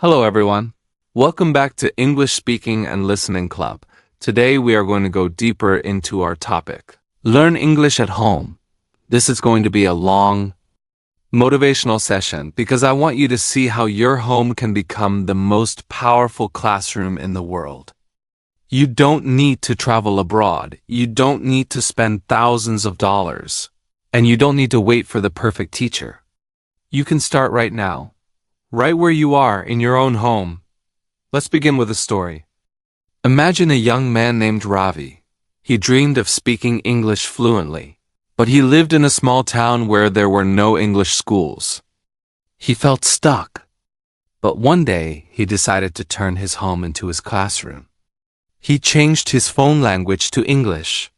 Hello everyone. Welcome back to English Speaking and Listening Club. Today we are going to go deeper into our topic. Learn English at home. This is going to be a long, motivational session because I want you to see how your home can become the most powerful classroom in the world. You don't need to travel abroad. You don't need to spend thousands of dollars. And you don't need to wait for the perfect teacher. You can start right now. Right where you are, in your own home. Let's begin with a story. Imagine a young man named Ravi. He dreamed of speaking English fluently, but he lived in a small town where there were no English schools. He felt stuck. But one day, he decided to turn his home into his classroom. He changed his phone language to English.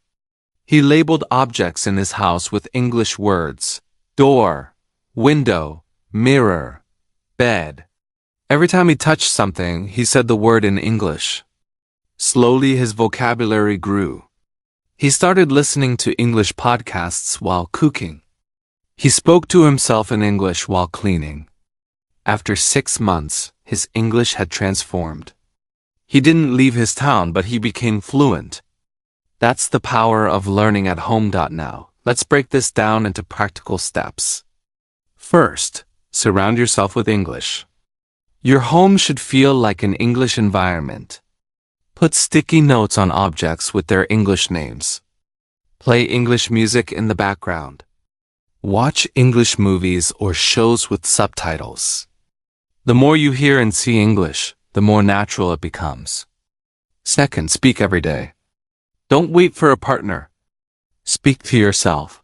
He labeled objects in his house with English words: door, window, mirror, bed. Every time he touched something, he said the word in English. Slowly, his vocabulary grew. He started listening to English podcasts while cooking. He spoke to himself in English while cleaning. After 6 months, his English had transformed. He didn't leave his town, but he became fluent. That's the power of learning at home. Now, let's break this down into practical steps. First, surround yourself with English. Your home should feel like an English environment. Put sticky notes on objects with their English names. Play English music in the background. Watch English movies or shows with subtitles. The more you hear and see English, the more natural it becomes. Second, speak every day. Don't wait for a partner. Speak to yourself.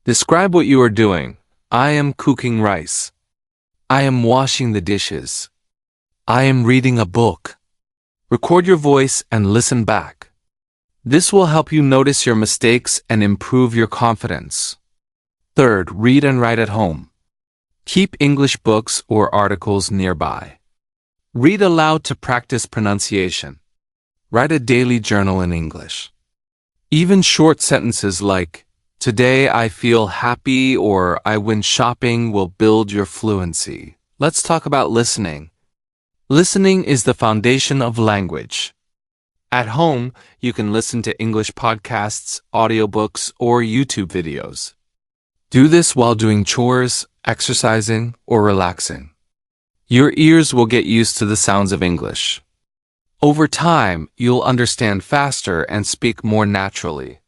Describe what you are doing. I am cooking rice. I am washing the dishes. I am reading a book. Record your voice and listen back. This will help you notice your mistakes and improve your confidence. Third, read and write at home. Keep English books or articles nearby. Read aloud to practice pronunciation. Write a daily journal in English. Even short sentences like, "Today I feel happy" or "I went shopping" will build your fluency. Let's talk about listening. Listening is the foundation of language. At home, you can listen to English podcasts, audiobooks, or YouTube videos. Do this while doing chores, exercising, or relaxing. Your ears will get used to the sounds of English. Over time, you'll understand faster and speak more naturally.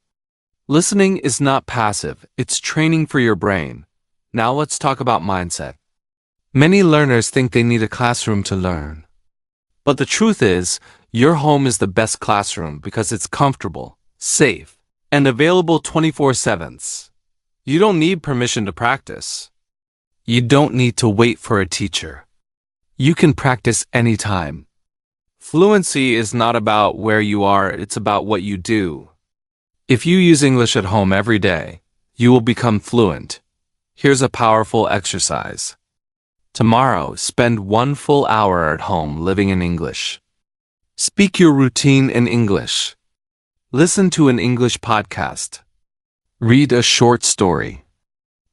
Listening is not passive, it's training for your brain. Now let's talk about mindset. Many learners think they need a classroom to learn. But the truth is, your home is the best classroom because it's comfortable, safe, and available 24/7. You don't need permission to practice. You don't need to wait for a teacher. You can practice anytime. Fluency is not about where you are, it's about what you do. If you use English at home every day, you will become fluent. Here's a powerful exercise. Tomorrow, spend 1 full hour at home living in English. Speak your routine in English. Listen to an English podcast. Read a short story.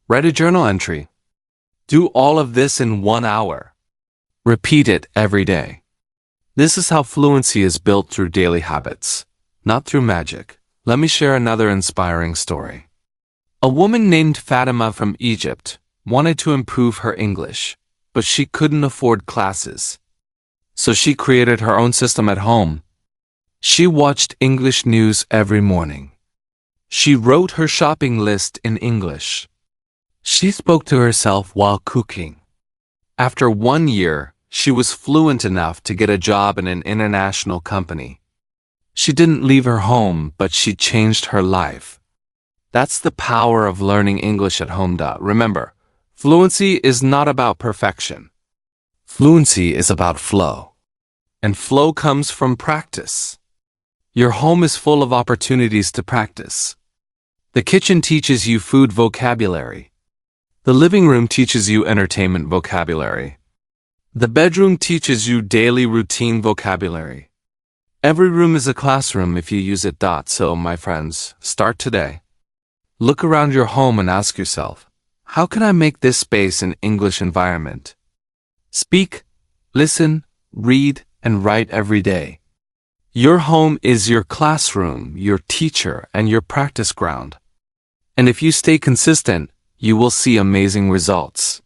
Write a journal entry. Do all of this in 1 hour. Repeat it every day. This is how fluency is built through daily habits, not through magic. Let me share another inspiring story. A woman named Fatima from Egypt wanted to improve her English, but she couldn't afford classes. So she created her own system at home. She watched English news every morning. She wrote her shopping list in English. She spoke to herself while cooking. After 1 year, she was fluent enough to get a job in an international company. She didn't leave her home, but she changed her life. That's the power of learning English at home. Remember, fluency is not about perfection. Fluency is about flow. And flow comes from practice. Your home is full of opportunities to practice. The kitchen teaches you food vocabulary. The living room teaches you entertainment vocabulary. The bedroom teaches you daily routine vocabulary. Every room is a classroom if you use it. So, my friends, start today. Look around your home and ask yourself, how can I make this space an English environment? Speak, Listen, read, and write every day. Your home is your classroom, your teacher, and your practice ground. And if you stay consistent, you will see amazing results.